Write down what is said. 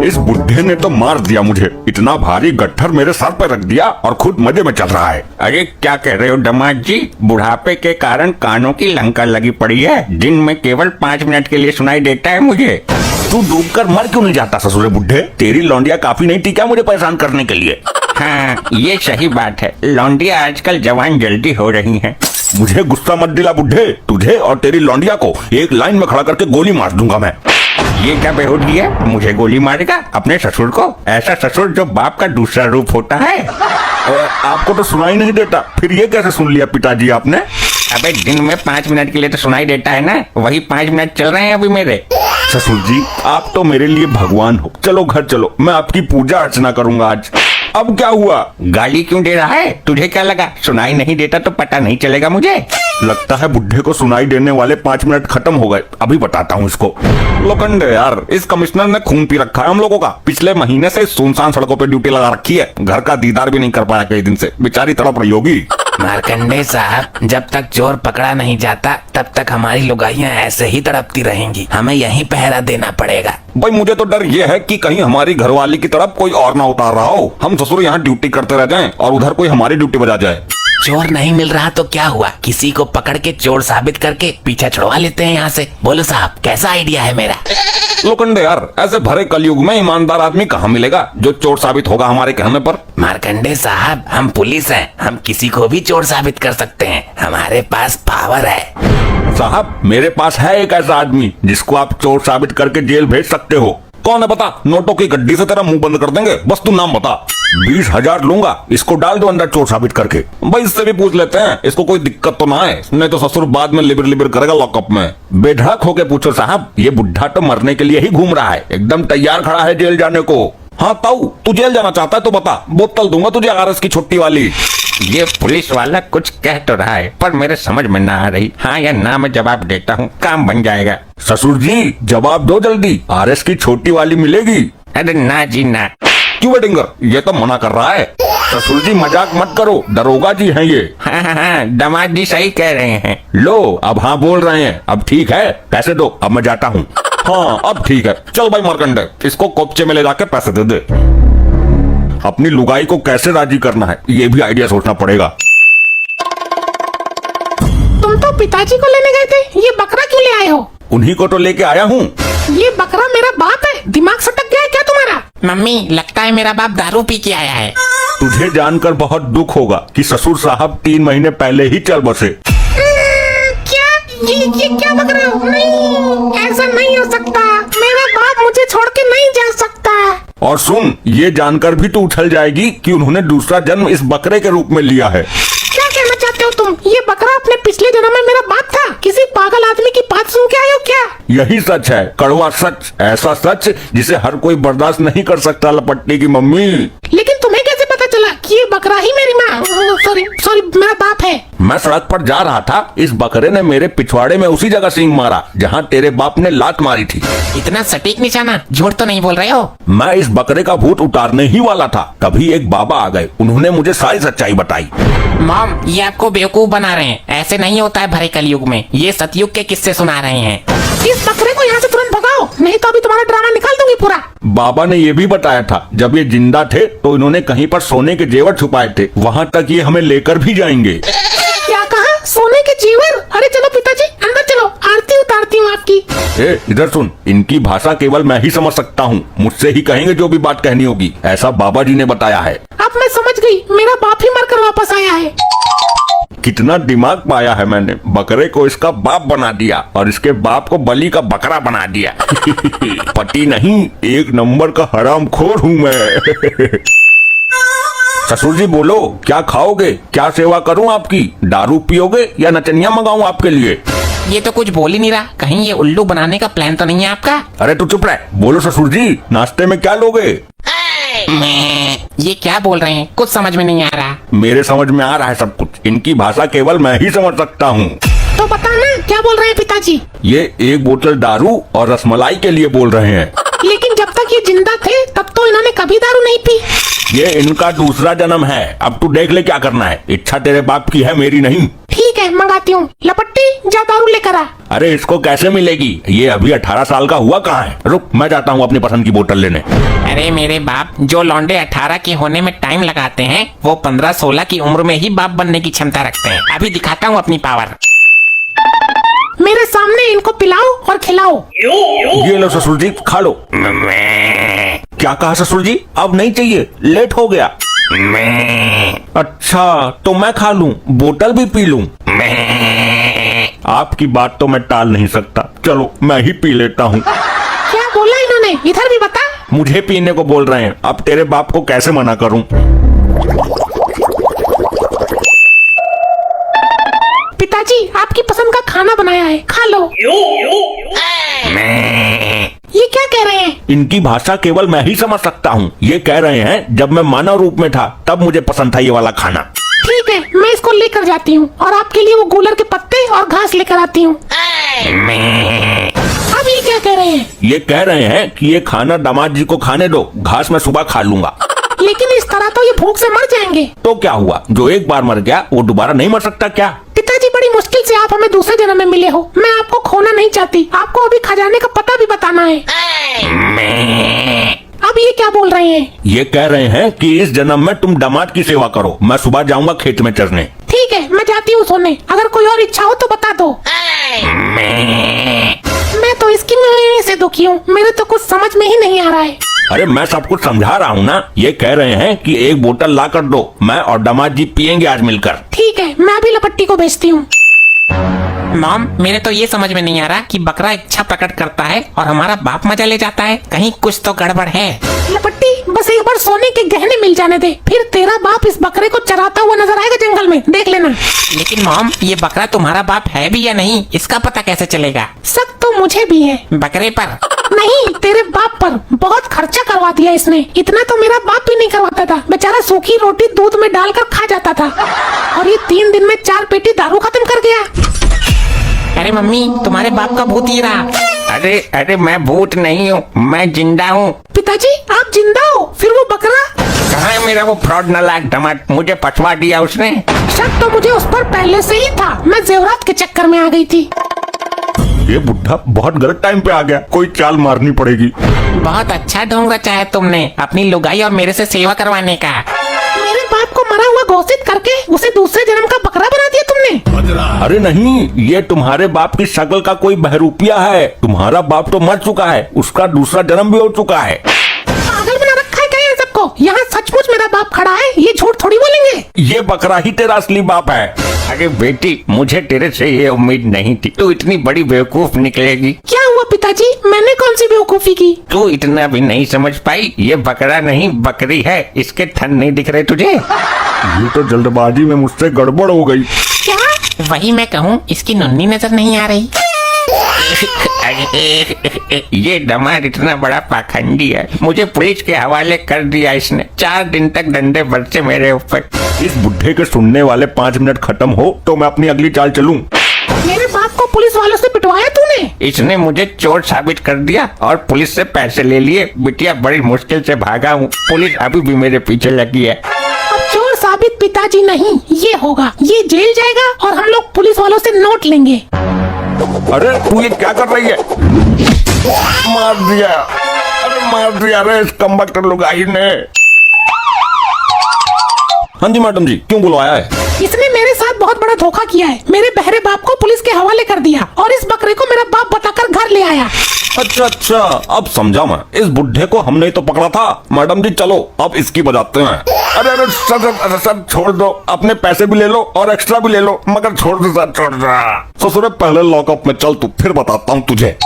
इस बुढ़े ने तो मार दिया मुझे। इतना भारी गट्ठर मेरे सर पर रख दिया और खुद मजे में चल रहा है। अरे क्या कह रहे हो दामाद जी, बुढ़ापे के कारण कानों की लंका लगी पड़ी है। दिन में केवल 5 मिनट के लिए सुनाई देता है मुझे। तू डूब कर मर क्यों नहीं जाता ससुरे बुढ़े? तेरी लौंडिया काफी नहीं थी क्या मुझे परेशान करने के लिए? हाँ ये सही बात है, लौंडिया आजकल जवान जल्दी हो रही हैं। मुझे गुस्सा मत दिला बुढ़े। तुझे और तेरी लौंडिया को एक लाइन में खड़ा करके गोली मार दूंगा मैं। ये क्या बेहूदगी है? मुझे गोली मारेगा अपने ससुर को? ऐसा ससुर जो बाप का दूसरा रूप होता है। आपको तो सुनाई नहीं देता, फिर ये कैसे सुन लिया पिताजी आपने? अबे दिन में 5 मिनट के लिए तो सुनाई देता है ना, वही 5 मिनट चल रहे हैं अभी मेरे। ससुर जी आप तो मेरे लिए भगवान हो। चलो घर चलो, मैं आपकी पूजा अर्चना करूंगा आज। अब क्या हुआ? गाली क्यों दे रहा है? तुझे क्या लगा सुनाई नहीं देता तो पता नहीं चलेगा मुझे? लगता है बुढ़े को सुनाई देने वाले 5 मिनट खत्म हो गए। अभी बताता हूँ इसको। लोखंडे यार, इस कमिश्नर ने खून पी रखा है हम लोगों का। पिछले महीने से सुनसान सड़कों पे ड्यूटी लगा रखी है। घर का दीदार भी नहीं कर पाया कई दिन से। बेचारी तड़प रही होगी। मार्कंडे साहब, जब तक चोर पकड़ा नहीं जाता तब तक हमारी लुगाइयाँ ऐसे ही तड़पती रहेंगी। हमें यहीं पहरा देना पड़ेगा। भाई मुझे तो डर ये है कि कहीं हमारी घरवाली की तरफ कोई और ना उतार रहा हो। हम ससुर यहाँ ड्यूटी करते रह जाएं और उधर कोई हमारी ड्यूटी बजा जाए। चोर नहीं मिल रहा तो क्या हुआ, किसी को पकड़ के चोर साबित करके पीछा छुड़वा लेते हैं यहाँ से। बोलो साहब, कैसा आइडिया है मेरा? लोखंडे यार, ऐसे भरे कलयुग में ईमानदार आदमी कहाँ मिलेगा जो चोर साबित होगा हमारे कहने पर? मार्कंडे साहब, हम पुलिस हैं, हम किसी को भी चोर साबित कर सकते हैं। हमारे पास पावर है। साहब मेरे पास है एक ऐसा आदमी जिसको आप चोर साबित करके जेल भेज सकते हो। कौन है बता? नोटों की गड्डी से तेरा मुंह बंद कर देंगे। बस तू नाम बता। 20,000 लूंगा, इसको डाल दो अंदर चोर साबित करके। भाई इससे भी पूछ लेते हैं, इसको कोई दिक्कत तो ना है, नहीं तो ससुर बाद में लिबर लिबर करेगा लॉकअप में। बेधड़क होके पूछो साहब, ये बुढ़ा तो मरने के लिए ही घूम रहा है, एकदम तैयार खड़ा है जेल जाने को। हाँ ताऊ, तू जेल जाना चाहता है तो बता, बोतल दूंगा तुझे आरएस की छुट्टी वाली। ये पुलिस वाला कुछ कह तो रहा है पर मेरे समझ में ना आ रही। हाँ या ना मैं जवाब देता हूँ, काम बन जाएगा। ससुर जी जवाब दो जल्दी, आरएस की छोटी वाली मिलेगी। अरे ना जी ना। क्यों बेटिंगर, ये तो मना कर रहा है। ससुर जी मजाक मत करो, दरोगा जी हैं ये। हाँ, दामाद जी सही कह रहे हैं। लो अब हाँ बोल रहे हैं, अब ठीक है, पैसे दो, अब मैं जाता हूँ। हाँ अब ठीक है, चल भाई मार्कंडे, इसको कोपचे में ले जाकर पैसे दे दे। अपनी लुगाई को कैसे राजी करना है ये भी आइडिया सोचना पड़ेगा। तुम तो पिताजी को लेने गए थे, ये बकरा क्यों ले आए हो? उन्हीं को तो लेके आया हूँ। ये बकरा मेरा बाप है, दिमाग सटक गया है क्या तुम्हारा? मम्मी, लगता है मेरा बाप दारू पी के आया है। तुझे जानकर बहुत दुख होगा कि ससुर साहब 3 महीने पहले ही चल बसे। क्या ये क्या बक रहे हो? नहीं, ऐसा नहीं हो सकता। मेरा बाप मुझे छोड़ के नहीं जा सकता। और सुन, ये जानकर भी तू उछल जाएगी कि उन्होंने दूसरा जन्म इस बकरे के रूप में लिया है। क्या कहना चाहते हो तुम? ये बकरा अपने पिछले जन्म में मेरा बाप था? किसी पागल आदमी की बात सुन के आए हो क्या? यही सच है, कड़वा सच, ऐसा सच जिसे हर कोई बर्दाश्त नहीं कर सकता लपटने की मम्मी। लेकिन तुम्हें कैसे पता चला कि ये बकरा ही मेरी माँ सॉरी मेरा बाप है? मैं सड़क पर जा रहा था, इस बकरे ने मेरे पिछवाड़े में उसी जगह सींग मारा जहाँ तेरे बाप ने लात मारी थी। इतना सटीक निशाना, झूठ तो नहीं बोल रहे हो? मैं इस बकरे का भूत उतारने ही वाला था, तभी एक बाबा आ गए, उन्होंने मुझे सारी सच्चाई बताई। मॉम, ये आपको बेवकूफ बना रहे हैं, ऐसे नहीं होता है भरे कलयुग में। ये सतयुग के किस्से सुना रहे हैं। इस बकरे को यहाँ से तुरंत भगाओ, नहीं तो अभी तुम्हारा ड्रामा निकाल दूंगी पूरा। बाबा ने ये भी बताया था, जब ये जिंदा थे तो इन्होंने कहीं पर सोने के जेवर छुपाए थे, वहाँ तक ये हमें लेकर भी जाएंगे। क्या कहा? सोने के जेवर? अरे चलो पिताजी अंदर चलो, आरती उतारती हूँ आपकी। इधर सुन, इनकी भाषा केवल मैं ही समझ सकता हूँ, मुझसे ही कहेंगे जो भी बात कहनी होगी, ऐसा बाबा जी ने बताया है। अब मैं समझ गई, मेरा बाप ही मरकर वापस आया है। कितना दिमाग पाया है मैंने, बकरे को इसका बाप बना दिया और इसके बाप को बलि का बकरा बना दिया। पति नहीं, एक नंबर का हरामखोर हूँ मैं। ससुर जी बोलो, क्या खाओगे? क्या सेवा करूं आपकी? दारू पियोगे या नचनिया मंगाऊं आपके लिए? ये तो कुछ बोल ही नहीं रहा, कहीं ये उल्लू बनाने का प्लान तो नहीं है आपका? अरे तू चुप रह, बोलो ससुर जी, नाश्ते में क्या लोगे? ये क्या बोल रहे हैं, कुछ समझ में नहीं आ रहा। मेरे समझ में आ रहा है सब कुछ, इनकी भाषा केवल मैं ही समझ सकता हूँ। तो बताना क्या बोल रहे हैं पिताजी? ये 1 बोतल दारू और रसमलाई के लिए बोल रहे हैं। लेकिन जब तक ये जिंदा थे तब तो इन्होंने कभी दारू नहीं पी। ये इनका दूसरा जन्म है, अब तू देख ले क्या करना है। इच्छा तेरे बाप की है, मेरी नहीं। ठीक है है मंगाती हूँ। लपट्टी जा दारू लेकर आ। अरे इसको कैसे मिलेगी, ये अभी 18 साल का हुआ कहाँ है। रुक मैं जाता हूँ अपनी पसंद की बोतल लेने। अरे मेरे बाप, जो लौंडे 18 के होने में टाइम लगाते हैं वो 15-16 की उम्र में ही बाप बनने की क्षमता रखते हैं। अभी दिखाता हूँ अपनी पावर। मेरे सामने इनको पिलाओ और खिलाओ। ये लो ससुर जी खा लो। क्या कहा ससुर जी, अब नहीं चाहिए, लेट हो गया। अच्छा तो मैं खा लूं, बोतल भी पी लूं। आपकी बात तो मैं टाल नहीं सकता, चलो मैं ही पी लेता हूँ। क्या बोला इन्होंने, इधर भी बता। मुझे पीने को बोल रहे हैं, अब तेरे बाप को कैसे मना करूं। पिताजी आपकी पसंद का खाना बनाया है, खा लो। ये क्या कह रहे हैं? इनकी भाषा केवल मैं ही समझ सकता हूँ। ये कह रहे हैं जब मैं मानव रूप में था तब मुझे पसंद था ये वाला खाना। ठीक है, मैं इसको लेकर जाती हूँ और आपके लिए वो गूलर के पत्ते और घास लेकर आती हूँ। अब ये क्या कह रहे हैं? ये कह रहे हैं कि ये खाना दामाद जी को खाने दो, घास मैं सुबह खा लूंगा। लेकिन इस तरह तो ये भूख से मर जाएंगे। तो क्या हुआ, जो एक बार मर गया वो दोबारा नहीं मर सकता क्या। पिताजी बड़ी मुश्किल से आप हमें दूसरे जन्म में मिले हो, मैं आपको खोना नहीं चाहती। आपको अभी खजाने का पता भी बताना है। अब ये क्या बोल रहे हैं? ये कह रहे हैं कि इस जन्म में तुम दामाद की सेवा करो, मैं सुबह जाऊंगा खेत में चरने। ठीक है, मैं जाती हूँ सोने, अगर कोई और इच्छा हो तो बता दो। मैं तो इसकी से दुखी हूँ, मेरे तो कुछ समझ में ही नहीं आ रहा है। अरे मैं सब कुछ समझा रहा हूँ ना। ये कह रहे हैं कि एक बोतल ला कर दो, मैं और दामाद जी पियेंगे आज मिलकर। ठीक है, मैं अभी लपट्टी को भेजती हूँ। मॉम, मेरे तो ये समझ में नहीं आ रहा कि बकरा इच्छा प्रकट करता है और हमारा बाप मजा ले जाता है। कहीं कुछ तो गड़बड़ है। लपट्टी बस एक बार सोने के गहने मिल जाने दे, फिर तेरा बाप इस बकरे को चराता हुआ नजर आएगा जंगल में, देख लेना। लेकिन मॉम, ये बकरा तुम्हारा बाप है भी या नहीं, इसका पता कैसे चलेगा? शक तो मुझे भी है। बकरे पर नहीं, तेरे बाप पर। बहुत खर्चा करवा दिया इसने, इतना तो मेरा बाप भी नहीं करवाता था। बेचारा सूखी रोटी दूध में डालकर खा जाता था और ये 3 दिन में 4 पेटी दारू खत्म कर गया। अरे मम्मी, तुम्हारे बाप का भूत ही रहा। अरे मैं भूत नहीं हूँ, मैं जिंदा हूँ। पिताजी आप जिंदा हो? फिर वो बकरा कहाँ है मेरा वो फ्रॉड नालायक दामाद, मुझे फंसवा दिया उसने। शक तो मुझे उस पर पहले से ही था, मैं जेवरात के चक्कर में आ गई थी। ये बुढ़ा बहुत गलत टाइम पे आ गया, कोई चाल मारनी पड़ेगी। बहुत अच्छा ढोंग रचा है तुमने अपनी लुगाई और मेरे से सेवा करवाने का। मेरे बाप को मरा हुआ घोषित करके उसे दूसरे जन्म का बकरा बना दिया तुमने। अरे नहीं, ये तुम्हारे बाप की शक्ल का कोई बहरूपिया है। तुम्हारा बाप तो मर चुका है, उसका दूसरा जन्म भी हो चुका है। पागल बना रखा है क्या इन सबको? यहाँ सचमुच मेरा बाप खड़ा है, ये झूठ थोड़ी बोलेंगे। ये बकरा ही तेरा असली बाप है। अरे बेटी, मुझे तेरे से ये उम्मीद नहीं थी, तू इतनी बड़ी बेवकूफ निकलेगी। क्या हुआ पिताजी, मैंने कौन सी बेवकूफी की? तू इतना भी नहीं समझ पाई, ये बकरा नहीं बकरी है, इसके थन नहीं दिख रहे तुझे? ये तो जल्दबाजी में मुझसे गड़बड़ हो गई। क्या? वही मैं कहूँ, इसकी नन्ही नजर नहीं आ रही। ये दामाद इतना बड़ा पाखंडी है, मुझे पुलिस के हवाले कर दिया इसने। 4 दिन तक डंडे बरसे मेरे ऊपर। इस बुढ़े के सुनने वाले 5 मिनट खत्म हो तो मैं अपनी अगली चाल चलूं। मेरे बाप को पुलिस वालों से पिटवाया तूने? इसने मुझे चोर साबित कर दिया और पुलिस से पैसे ले लिए। बिटिया बड़ी मुश्किल से भागा हूँ, पुलिस अभी भी मेरे पीछे लगी है। अब चोर साबित पिताजी नहीं, ये होगा, ये जेल जाएगा और हम लोग पुलिस वालों से नोट लेंगे। अरे तू ये क्या कर रही है? मार दिया, अरे मार दिया रे इस कमबख्तर लुगाई ने। हाँ जी मैडम जी, क्यों बुलवाया है? इसने मेरे साथ बहुत बड़ा धोखा किया है, मेरे बहरे बाप को पुलिस के हवाले कर दिया और इस बकरे को मेरा बाप बताकर घर ले आया। अच्छा, अब समझा मैं। इस बुढ़े को हमने तो पकड़ा था। मैडम जी चलो अब इसकी बजाते हैं। अरे सर छोड़ दो, अपने पैसे भी ले लो और एक्स्ट्रा भी ले लो, मगर छोड़ दो सर, छोड़ दो। ससुरे पहले लॉकअप में चल तू, फिर बताता हूँ तुझे।